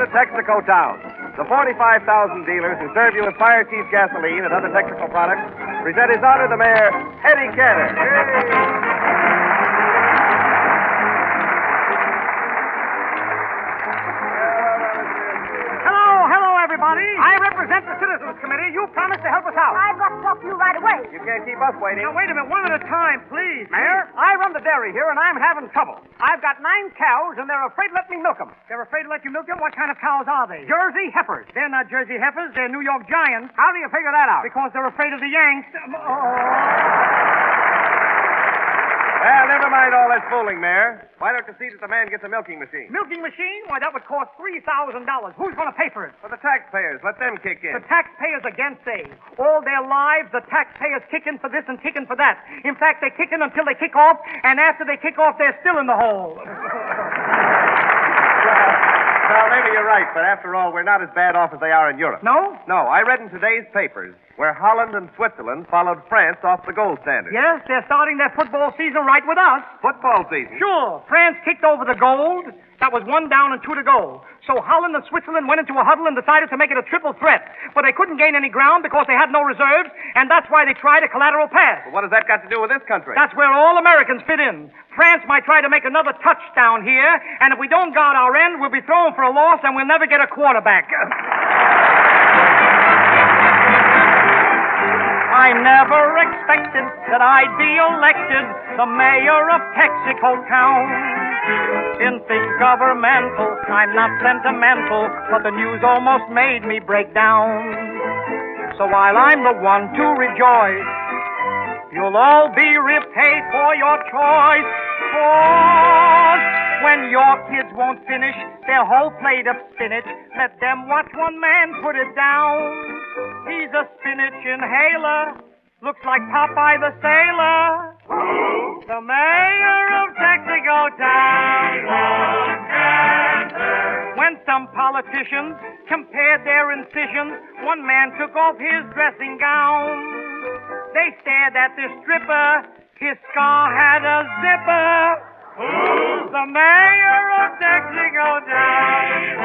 Texaco town. The 45,000 dealers who serve you with Fire Chief gasoline and other Texaco products present His Honor the Mayor, Eddie Cantor. Hello, everybody. I represent the Citizens Committee. You promised to help us out. I've got to talk to you right away. You can't keep us waiting. Now, wait a minute. One at a time, please. Mayor, I run the dairy here, and I'm having trouble. I've got 9 cows, and they're afraid to let me milk them. They're afraid to let you milk them? What kind of cows are they? Jersey heifers. They're not Jersey heifers. They're New York Giants. How do you figure that out? Because they're afraid of the Yanks. Well, never mind all that fooling, Mayor. Why don't you see that the man gets a milking machine? Milking machine? Why, that would cost $3,000. Who's going to pay for it? For the taxpayers. Let them kick in. The taxpayers against say. All their lives, the taxpayers kick in for this and kick in for that. In fact, they kick in until they kick off, and after they kick off, they're still in the hole. Well, maybe you're right, but after all, we're not as bad off as they are in Europe. No? No, I read in today's papers where Holland and Switzerland followed France off the gold standard. Yes, they're starting their football season right with us. Football season? Sure. France kicked over the gold. That was 1 down and 2 to go. So Holland and Switzerland went into a huddle and decided to make it a triple threat. But they couldn't gain any ground because they had no reserves, and that's why they tried a collateral pass. Well, what has that got to do with this country? That's where all Americans fit in. France might try to make another touchdown here, and if we don't guard our end, we'll be thrown for a loss, and we'll never get a quarterback. I never expected that I'd be elected the mayor of Texaco town. In things governmental, I'm not sentimental, but the news almost made me break down. So while I'm the one to rejoice, you'll all be repaid for your choice. Cause when your kids won't finish their whole plate of spinach, let them watch one man put it down. He's a spinach inhaler, looks like Popeye the Sailor. Who? The mayor of Texaco town. When some politicians compared their incisions, one man took off his dressing gown. They stared at this stripper, his scar had a zipper. Who? The mayor of Texaco town.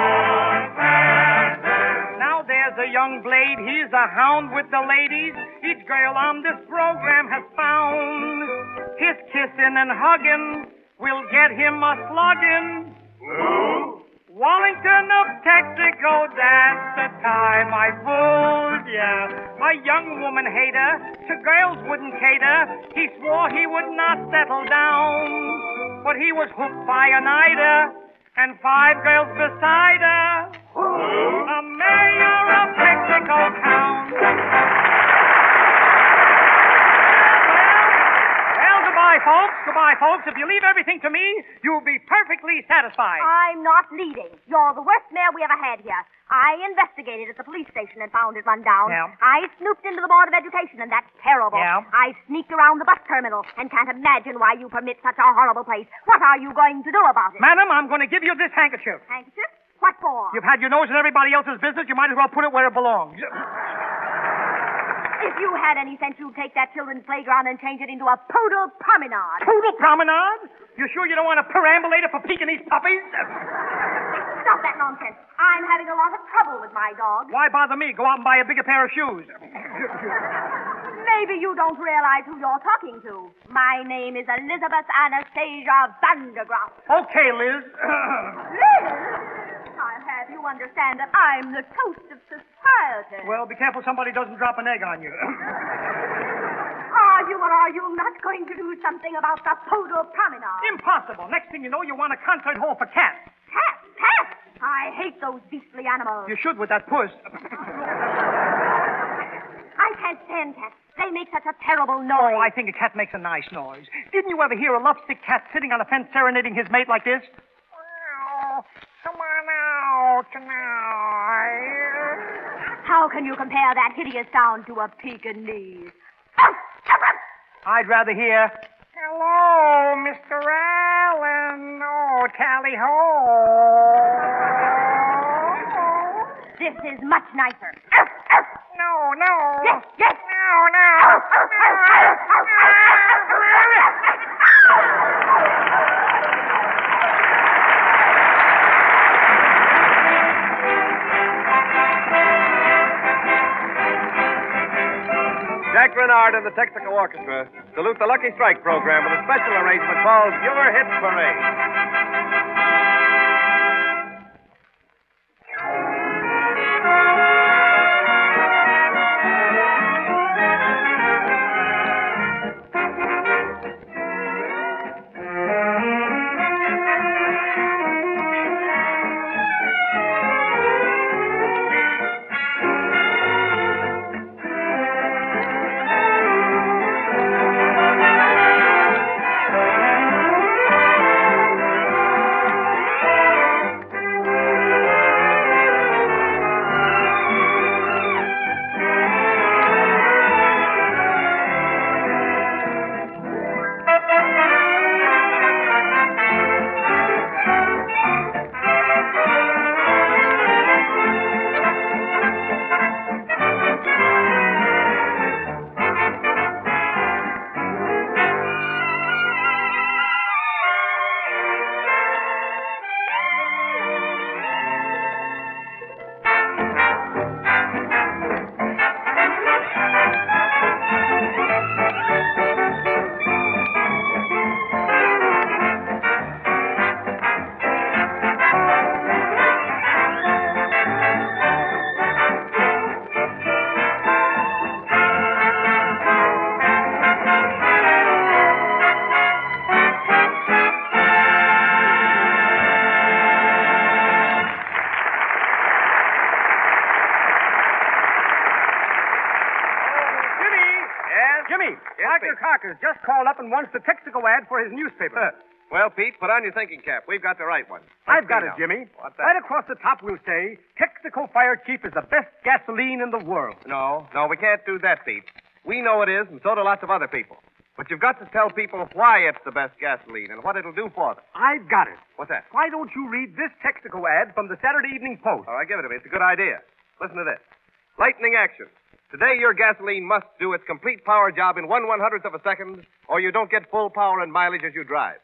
Now there's a young blade, he's a hound with the ladies. Each girl on this program has found. His kissing and hugging will get him a slugging. Who? Wallington of Texaco, that's the time I fooled ya. A young woman hater, to girls wouldn't cater. He swore he would not settle down. But he was hooked by a nighter, and 5 girls beside her. Who? The mayor of Texaco town. Well, goodbye, folks. Goodbye, folks. If you leave everything to me, you'll be perfectly satisfied. I'm not leading. You're the worst mayor we ever had here. I investigated at the police station and found it run down. Yeah. I snooped into the Board of Education, and that's terrible. Yeah. I sneaked around the bus terminal and can't imagine why you permit such a horrible place. What are you going to do about it? Madam, I'm going to give you this handkerchief. Handkerchief? What for? You've had your nose in everybody else's business. You might as well put it where it belongs. If you had any sense, you'd take that children's playground and change it into a poodle promenade. Poodle promenade? You sure you don't want a perambulator for Pekingese puppies? Stop that nonsense. I'm having a lot of trouble with my dog. Why bother me? Go out and buy a bigger pair of shoes. Maybe you don't realize who you're talking to. My name is Elizabeth Anastasia Vandergraaf. Okay, Liz. Liz? I'll have you understand that I'm the toast of society. Well, be careful somebody doesn't drop an egg on you. Are you or are you not going to do something about the poodle promenade? Impossible. Next thing you know, you want a concert hall for cats. Cats? Cats? I hate those beastly animals. You should with that puss. I can't stand cats. They make such a terrible noise. Oh, I think a cat makes a nice noise. Didn't you ever hear a lovesick cat sitting on a fence serenading his mate like this? Come on out tonight. How can you compare that hideous sound to a Pekingese? I'd rather hear, hello, Mr. Allen. Oh, tally-ho. This is much nicer. No. Yes. No. Mac Renard and the Texaco Orchestra salute the Lucky Strike program with a special arrangement called Your Hit Parade. Dr. Carker's just called up and wants the Texaco ad for his newspaper. Well, Pete, put on your thinking cap. We've got the right one. I've got it, Jimmy. What's that? Right across the top, we'll say, Texaco Fire Chief is the best gasoline in the world. No, we can't do that, Pete. We know it is, and so do lots of other people. But you've got to tell people why it's the best gasoline and what it'll do for them. I've got it. What's that? Why don't you read this Texaco ad from the Saturday Evening Post? All right, give it to me. It's a good idea. Listen to this. Lightning action. Today, your gasoline must do its complete power job in 1/100th of a second, or you don't get full power and mileage as you drive.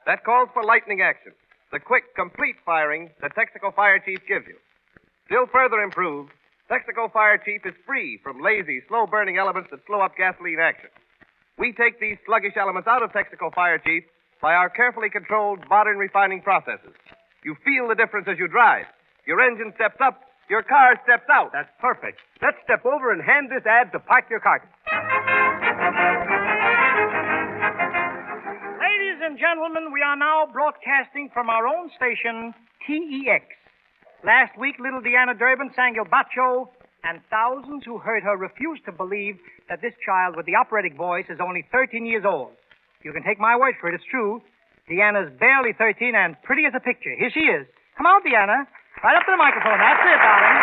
That calls for lightning action, the quick, complete firing that Texaco Fire Chief gives you. Still further improved, Texaco Fire Chief is free from lazy, slow-burning elements that slow up gasoline action. We take these sluggish elements out of Texaco Fire Chief by our carefully controlled, modern refining processes. You feel the difference as you drive. Your engine steps up, your car steps out. That's perfect. Let's step over and hand this ad to Park Your Car. Ladies and gentlemen, we are now broadcasting from our own station, TEX. Last week, little Deanna Durbin sang Il Bacio, and thousands who heard her refused to believe that this child with the operatic voice is only 13 years old. You can take my word for it, it's true. Deanna's barely 13 and pretty as a picture. Here she is. Come out, Deanna. Right up to the microphone. That's it, darling.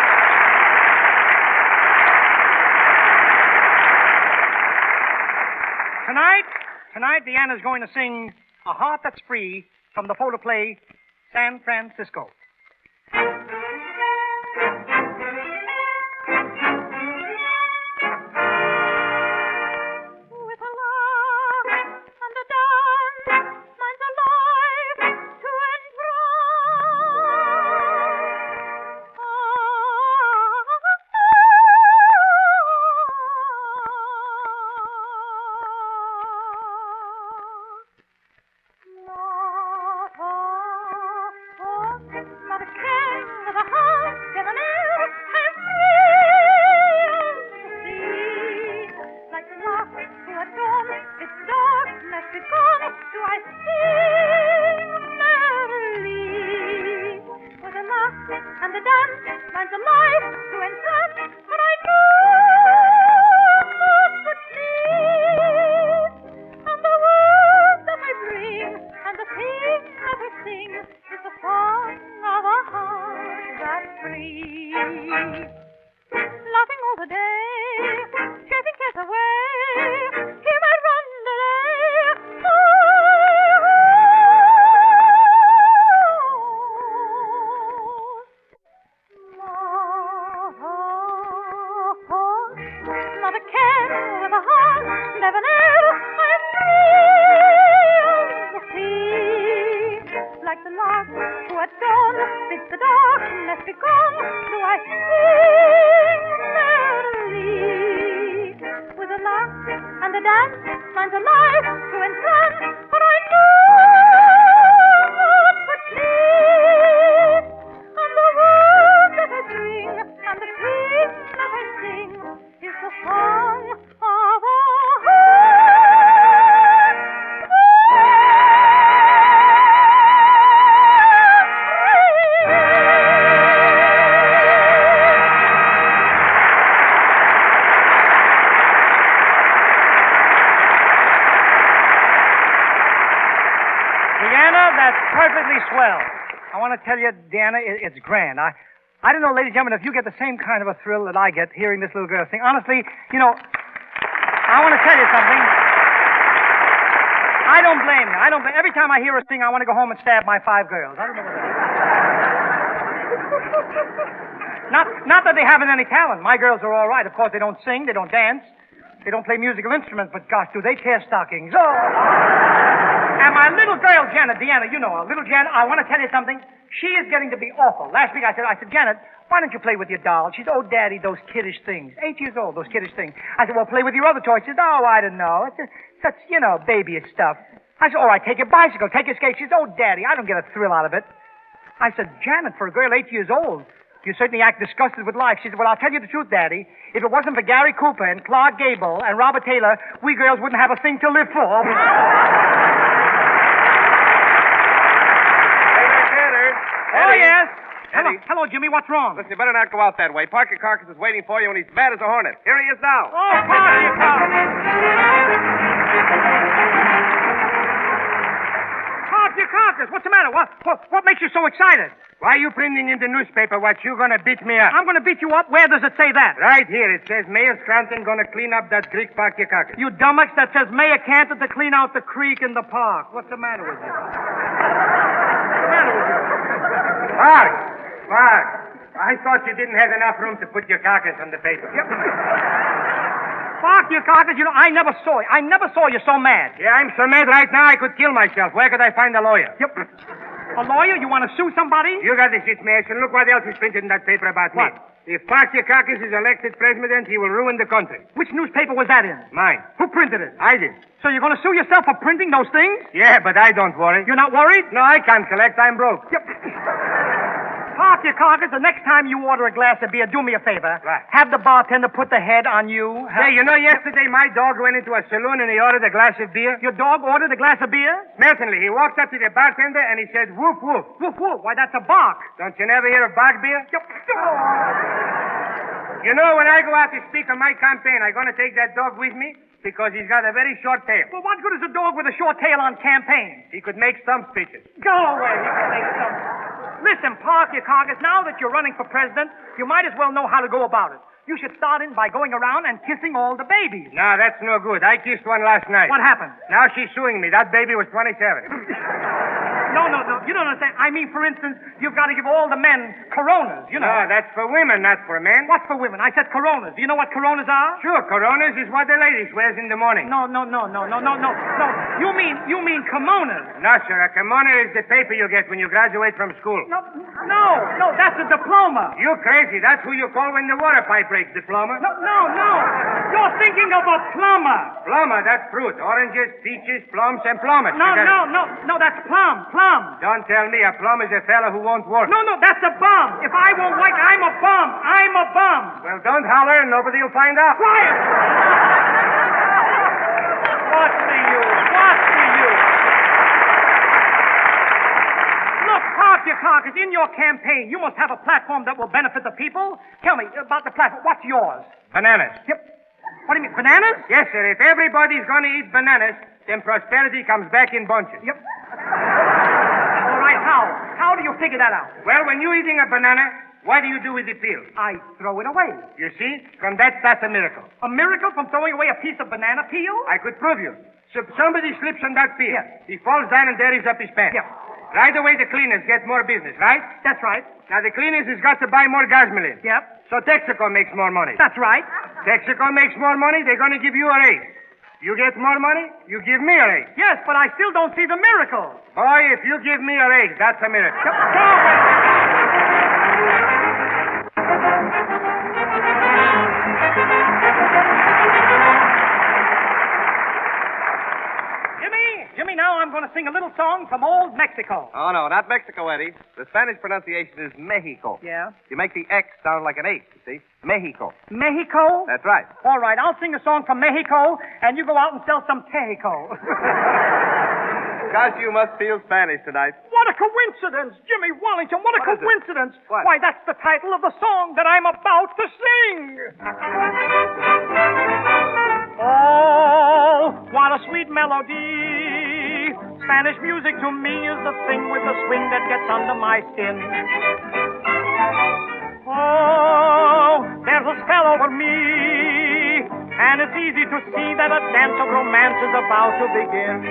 Tonight, Deanna's going to sing A Heart That's Free from the photoplay San Francisco. With a laugh absolutely swell. I want to tell you, Deanna, it's grand. I don't know, ladies and gentlemen, if you get the same kind of a thrill that I get hearing this little girl sing. Honestly, you know, I want to tell you something. I don't blame you. Every time I hear her sing, I want to go home and stab my 5 girls. I don't know what that is. Not that they haven't any talent. My girls are all right. Of course, they don't sing, they don't dance, they don't play musical instruments, but gosh, do they tear stockings. Oh! And my little girl, Janet, Deanna, you know her. Little Janet, I want to tell you something. She is getting to be awful. Last week I said, Janet, why don't you play with your doll? She said, oh, Daddy, those kiddish things. 8 years old, those kiddish things. I said, well, play with your other toys. She said, oh, I don't know. It's just such, you know, babyish stuff. I said, all right, take your bicycle, take your skate. She said, oh, Daddy, I don't get a thrill out of it. I said, Janet, for a girl 8 years old, you certainly act disgusted with life. She said, well, I'll tell you the truth, Daddy. If it wasn't for Gary Cooper and Clark Gable and Robert Taylor, we girls wouldn't have a thing to live for. Oh, yes. Hello, Jimmy. What's wrong? Listen, you better not go out that way. Parker Carcass is waiting for you, and he's mad as a hornet. Here he is now. Oh, Parker Carcass. Parker Carcass, what's the matter? What makes you so excited? Why are you printing in the newspaper what you gonna beat me up? I'm gonna beat you up? Where does it say that? Right here. It says Mayor Scranton gonna clean up that creek, Parker Carcass. You dumbass, that says Mayor Canton to clean out the creek in the park. What's the matter with you? Mark, I thought you didn't have enough room to put your carcass on the paper. Yep. Parker Carcass, you know, I never saw you so mad. Yeah, I'm so mad right now I could kill myself. Where could I find a lawyer? Yep. A lawyer? You want to sue somebody? You got this information. Look what else is printed in that paper about what? me. If Parker Carcass is elected president, he will ruin the country. Which newspaper was that in? Mine. Who printed it? I did. So you're going to sue yourself for printing those things? Yeah, but I don't worry. You're not worried? No, I can't collect. I'm broke. Yep. Parker Carcass, the next time you order a glass of beer, do me a favor. Right. Have the bartender put the head on you. Hey, you know, yesterday my dog went into a saloon and he ordered a glass of beer. Your dog ordered a glass of beer? Certainly. He walked up to the bartender and he said, woof, woof. Woof, woof. Why, that's a bark. Don't you never hear of bark beer? Yep. You know, when I go out to speak on my campaign, I'm going to take that dog with me because he's got a very short tail. Well, what good is a dog with a short tail on campaign? He could make some speeches. Go away. He can make some. Listen, Parker Carcass, now that you're running for president, you might as well know how to go about it. You should start in by going around and kissing all the babies. No, that's no good. I kissed one last night. What happened? Now she's suing me. That baby was 27. No. You don't understand. I mean, for instance, you've got to give all the men Coronas, you know. No, that's for women, not for men. What's for women? I said Coronas. Do you know what Coronas are? Sure, Coronas is what the ladies wears in the morning. No. You mean kimonos. No, sir. A kimono is the paper you get when you graduate from school. No, that's a diploma. You crazy. That's who you call when the water pipe breaks, diploma. No. You're thinking of a plumber. Plumber, that's fruit. Oranges, peaches, plums, and plumbers. No, that's plum. Don't tell me a plum is a fella who won't work. No, that's a bum. If I won't work, I'm a bum. Well, don't holler and nobody will find out. Quiet! What's the use? Look, Parker Carcass, in your campaign, you must have a platform that will benefit the people. Tell me about the platform. What's yours? Bananas. Yep. What do you mean, bananas? Yes, sir. If everybody's going to eat bananas, then prosperity comes back in bunches. Yep. All right, how? How do you figure that out? Well, when you're eating a banana, what do you do with the peel? I throw it away. You see? From that's a miracle. A miracle from throwing away a piece of banana peel? I could prove you. So somebody slips on that peel. Yes. He falls down and there is up his pants. Yep. Right away, the cleaners get more business, right? That's right. Now, the cleaners has got to buy more gasoline. Yep. So TEXACO makes more money. That's right. TEXACO makes more money, they're going to give you a raise. You get more money, you give me a raise. Yes, but I still don't see the miracle. Boy, if you give me a raise, that's a miracle. Go away. Jimmy, now I'm going to sing a little song from old Mexico. Oh, no, not Mexico, Eddie. The Spanish pronunciation is Mexico. Yeah? You make the X sound like an H, you see? Mexico. Mexico? That's right. All right, I'll sing a song from Mexico, and you go out and sell some Texico. Gosh, you must feel Spanish tonight. What a coincidence, Jimmy Wallington, what a coincidence. What? Why, that's the title of the song that I'm about to sing. Oh, what a sweet melody Spanish music to me is the thing with the swing that gets under my skin. Oh, there's a spell over me, and it's easy to see that a dance of romance is about to begin.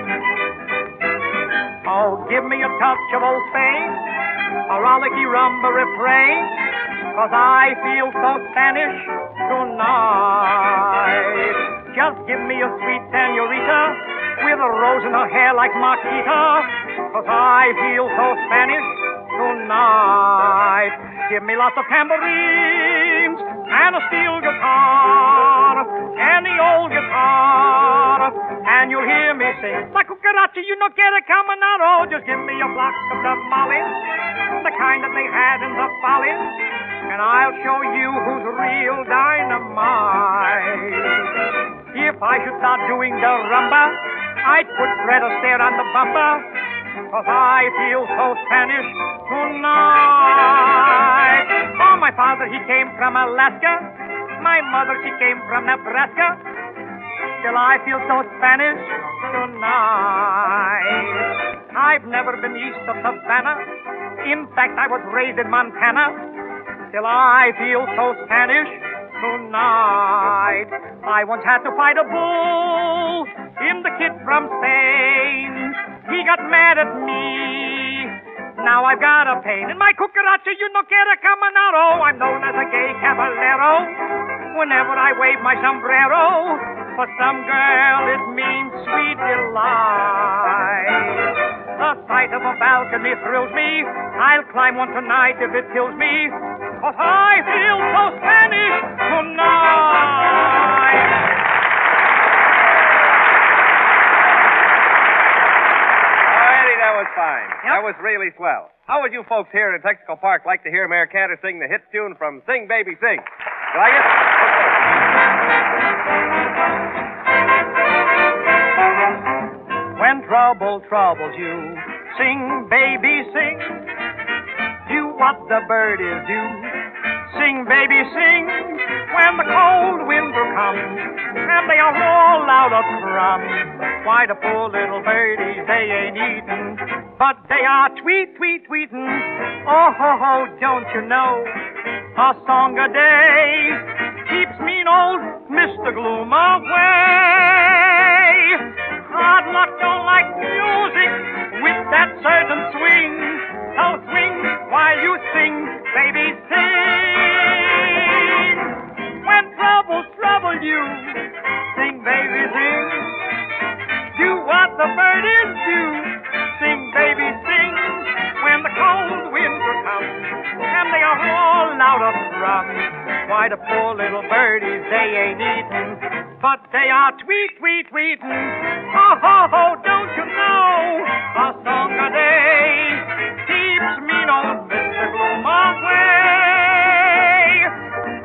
Oh, give me a touch of Old Spain, a rollicky rumba refrain, 'cause I feel so Spanish tonight. Just give me a sweet senorita with a rose in her hair like Marquita, 'cause I feel so Spanish tonight. Give me lots of tambourines and a steel guitar, any old guitar, and you'll hear me sing. La cucaracha, you no quiere caminado. Just give me a block of tamales, the kind that they had in the follies, and I'll show you who's real dynamite. If I should start doing the rumba, I'd put Fred Astaire on the bumper, 'cause I feel so Spanish tonight. Oh, my father, he came from Alaska. My mother, she came from Nebraska. Still, I feel so Spanish tonight. I've never been east of Savannah. In fact, I was raised in Montana. Still, I feel so Spanish tonight. I once had to fight a bull in the Kid from Spain. He got mad at me. Now I've got a pain in my cucaracha. You no quiere caminado. I'm known as a gay caballero whenever I wave my sombrero. For some girl, it means sweet delight. The sight of a balcony thrills me. I'll climb one tonight if it kills me, 'cause I feel so Spanish tonight. That was fine. Yep. That was really swell. How would you folks here in Texaco Park like to hear Mayor Cantor sing the hit tune from Sing Baby Sing? You like it? When trouble troubles you, sing, baby, sing. Do what the birdies do. Sing, baby, sing. When the cold winter comes and they are all out of crumbs, why, the poor little birdies, they ain't eatin', but they are tweet, tweet, tweetin'. Oh, ho, ho, don't you know? A song a day keeps mean old Mr. Gloom away. Hard luck don't like music with that certain swing. So swing while you sing, baby, sing. When troubles trouble you, sing, baby, sing. Do what the birdies do. Sing, baby, sing. When the cold winter comes and they are all out of rum, why, the poor little birdies, they ain't eatin', but they are tweet, tweet, tweetin'. Ho, ho, ho, don't you know? A song a day keeps mean old Mr. Gloom away.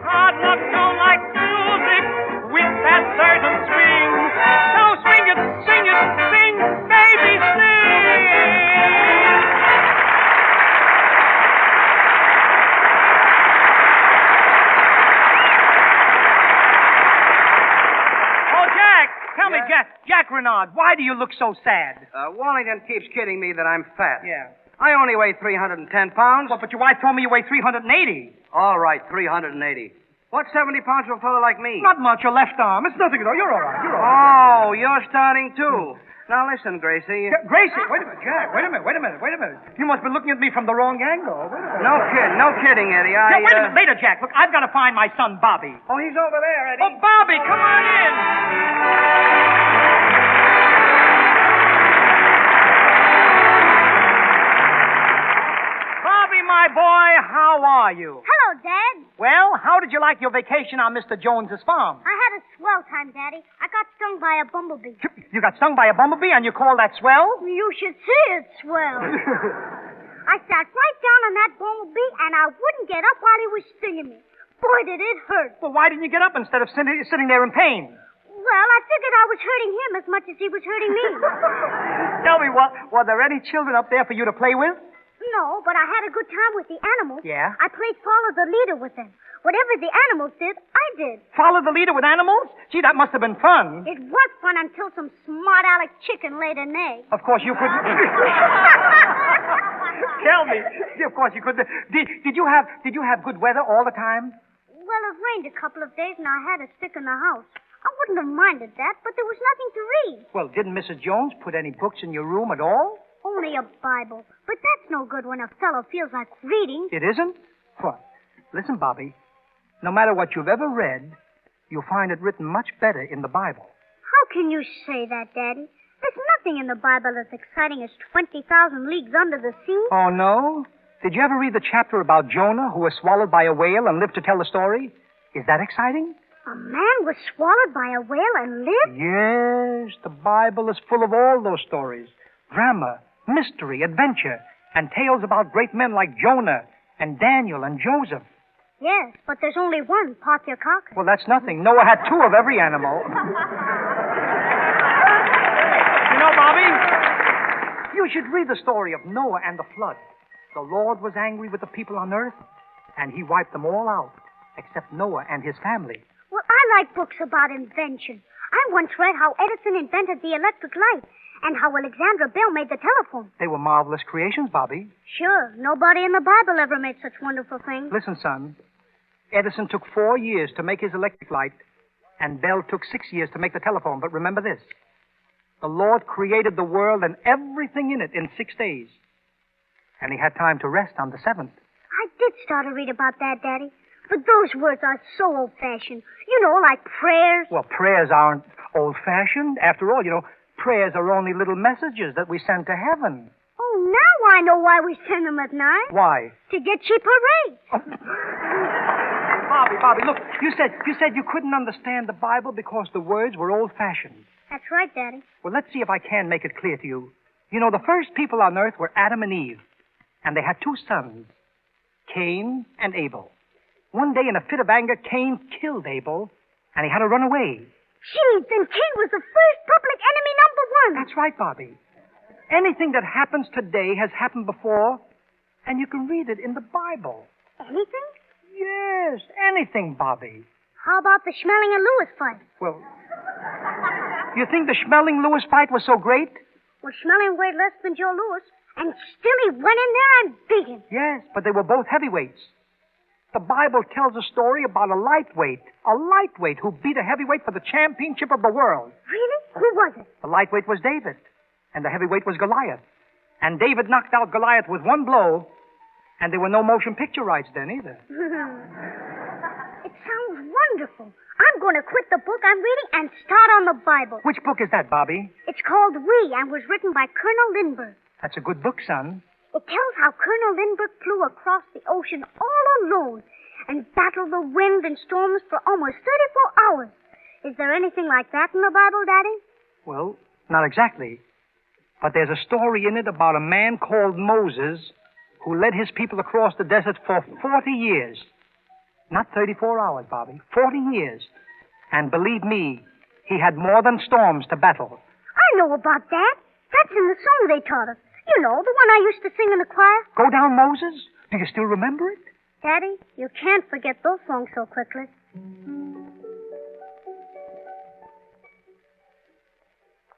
Hard luck don't like music with that certain swing. So swing it, sing it, sing, baby, sing. Oh, Jack, tell me, Jack Renard, why do you look so sad? Wallington keeps kidding me that I'm fat. Yeah. I only weigh 310 pounds. Well, but your wife told me you weigh 380. All right, 380. What's 70 pounds to a fellow like me? Not much, your left arm. It's nothing at all. You're all right. You're all right. Oh, you're starting too. Now listen, Gracie. Gracie, wait a minute, Jack. Wait a minute. You must be looking at me from the wrong angle. No kidding, Eddie. Yeah, wait a minute. Later, Jack. Look, I've got to find my son, Bobby. Oh, he's over there, Eddie. Oh, Bobby, come on in. Bobby, my boy, how are you? Hello, Dad. Well, how did you like your vacation on Mr. Jones's farm? I had a swell time, Daddy. I got stung by a bumblebee. You got stung by a bumblebee and you call that swell? You should see it swell. I sat right down on that bumblebee, and I wouldn't get up while he was stinging me. Boy, did it hurt. Well, why didn't you get up instead of sitting there in pain? Well, I figured I was hurting him as much as he was hurting me. Tell me, were there any children up there for you to play with? No, but I had a good time with the animals. Yeah? I played follow the leader with them. Whatever the animals did, I did. Follow the leader with animals? Gee, that must have been fun. It was fun until some smart aleck chicken laid an egg. Of course, you couldn't. Tell me. Of course, you couldn't. Did you have good weather all the time? Well, it rained a couple of days, and I had to stick in the house. I wouldn't have minded that, but there was nothing to read. Well, didn't Mrs. Jones put any books in your room at all? Only a Bible. But that's no good when a fellow feels like reading. It isn't? What? Listen, Bobby. No matter what you've ever read, you'll find it written much better in the Bible. How can you say that, Daddy? There's nothing in the Bible as exciting as 20,000 Leagues Under the Sea. Oh, no? Did you ever read the chapter about Jonah, who was swallowed by a whale and lived to tell the story? Is that exciting? A man was swallowed by a whale and lived? Yes, the Bible is full of all those stories. Drama, mystery, adventure, and tales about great men like Jonah and Daniel and Joseph. Yes, but there's only one, Parthiacock. Well, that's nothing. Noah had 2 of every animal. You know, Bobby, you should read the story of Noah and the flood. The Lord was angry with the people on earth, and he wiped them all out, except Noah and his family. Well, I like books about invention. I once read how Edison invented the electric light and how Alexander Bell made the telephone. They were marvelous creations, Bobby. Sure, nobody in the Bible ever made such wonderful things. Listen, son. Edison took 4 years to make his electric light, and Bell took 6 years to make the telephone. But remember this. The Lord created the world and everything in it in 6 days. And he had time to rest on the 7th. I did start to read about that, Daddy. But those words are so old-fashioned. You know, like prayers. Well, prayers aren't old-fashioned. After all, prayers are only little messages that we send to heaven. Oh, now I know why we send them at night. Why? To get cheaper rates. Bobby, look, you said you couldn't understand the Bible because the words were old-fashioned. That's right, Daddy. Well, let's see if I can make it clear to you. The first people on earth were Adam and Eve, and they had 2 sons, Cain and Abel. One day, in a fit of anger, Cain killed Abel, and he had to run away. Gee, then Cain was the first public enemy number 1. That's right, Bobby. Anything that happens today has happened before, and you can read it in the Bible. Anything? Yes, anything, Bobby. How about the Schmeling and Lewis fight? Well, you think the Schmeling-Lewis fight was so great? Well, Schmeling weighed less than Joe Lewis, and still he went in there and beat him. Yes, but they were both heavyweights. The Bible tells a story about a lightweight who beat a heavyweight for the championship of the world. Really? Who was it? The lightweight was David, and the heavyweight was Goliath. And David knocked out Goliath with 1 blow, and there were no motion picture rights then either. It sounds wonderful. I'm going to quit the book I'm reading and start on the Bible. Which book is that, Bobby? It's called We and was written by Colonel Lindbergh. That's a good book, son. It tells how Colonel Lindbergh flew across the ocean all alone and battled the wind and storms for almost 34 hours. Is there anything like that in the Bible, Daddy? Well, not exactly. But there's a story in it about a man called Moses who led his people across the desert for 40 years. Not 34 hours, Bobby. 40 years. And believe me, he had more than storms to battle. I know about that. That's in the song they taught us. You know, the one I used to sing in the choir. Go down, Moses? Do you still remember it? Daddy, you can't forget those songs so quickly.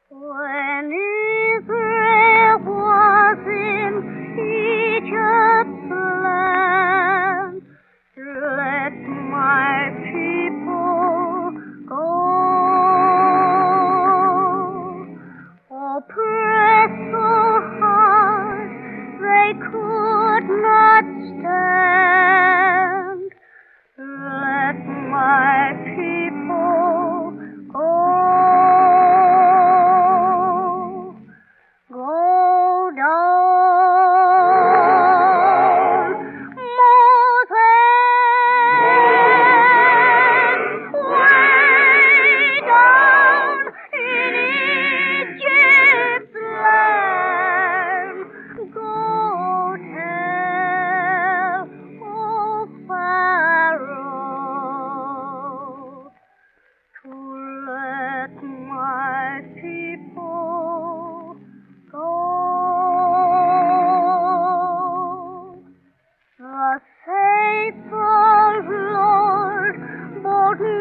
When Israel was in Egypt's land, let my people go. Oppressed so hard they could not stand. Let my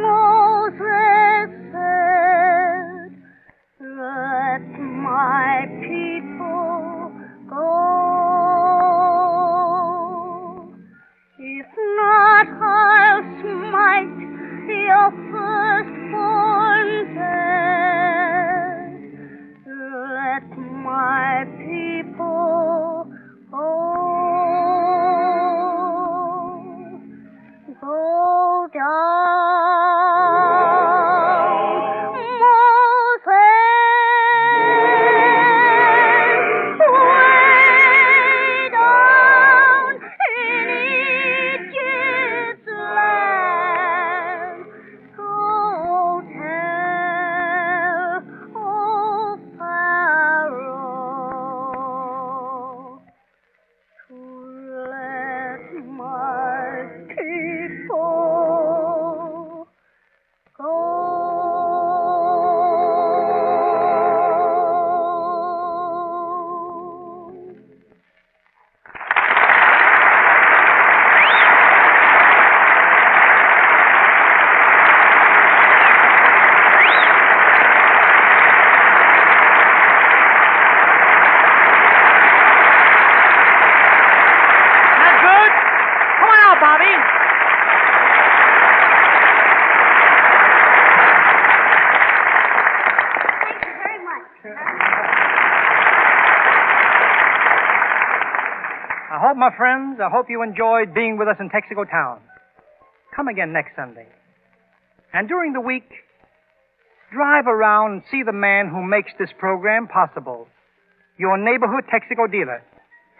Moses said, let my people go. If not, I'll smite your firstborn dead. Let my people go. Go down, Moses, way down in Egypt's land. Go tell, oh Pharaoh, to let my people go. That good? Come on out, Bobby. Thank you very much. I hope, my friends, I hope you enjoyed being with us in Texaco Town. Come again next Sunday. And during the week, drive around and see the man who makes this program possible. Your neighborhood Texaco dealer.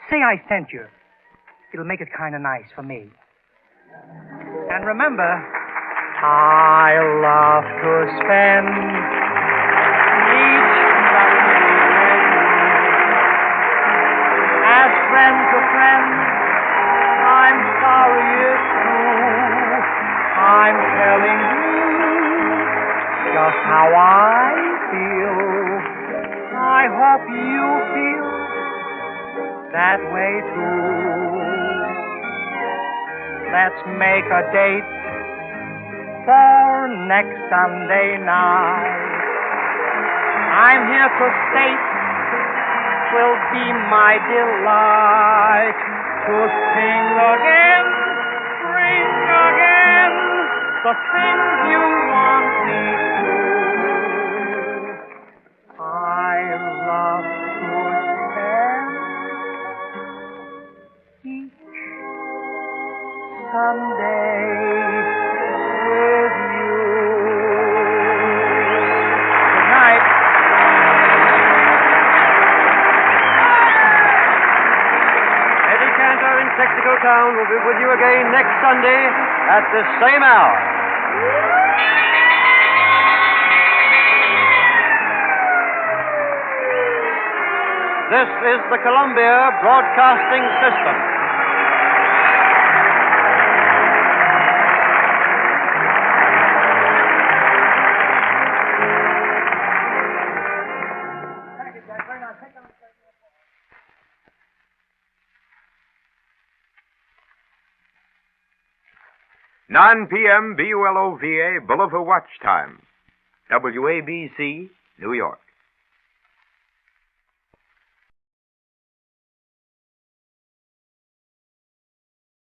Say I sent you. It'll make it kind of nice for me. And remember, I love to spend each Sunday with you. As friend to friend, I'm sorry it's true. I'm telling you just how I feel. I hope you feel that way too. Let's make a date for next Sunday night. I'm here to state will be my delight to sing again, bring again the things you want me to. I love to spend each Sunday with you. Good night. Eddie Cantor in Texaco Town will be with you again next Sunday at this same hour. This is the Columbia Broadcasting System. Nine p.m. BULOVA Bulletin Watch Time. WABC, New York.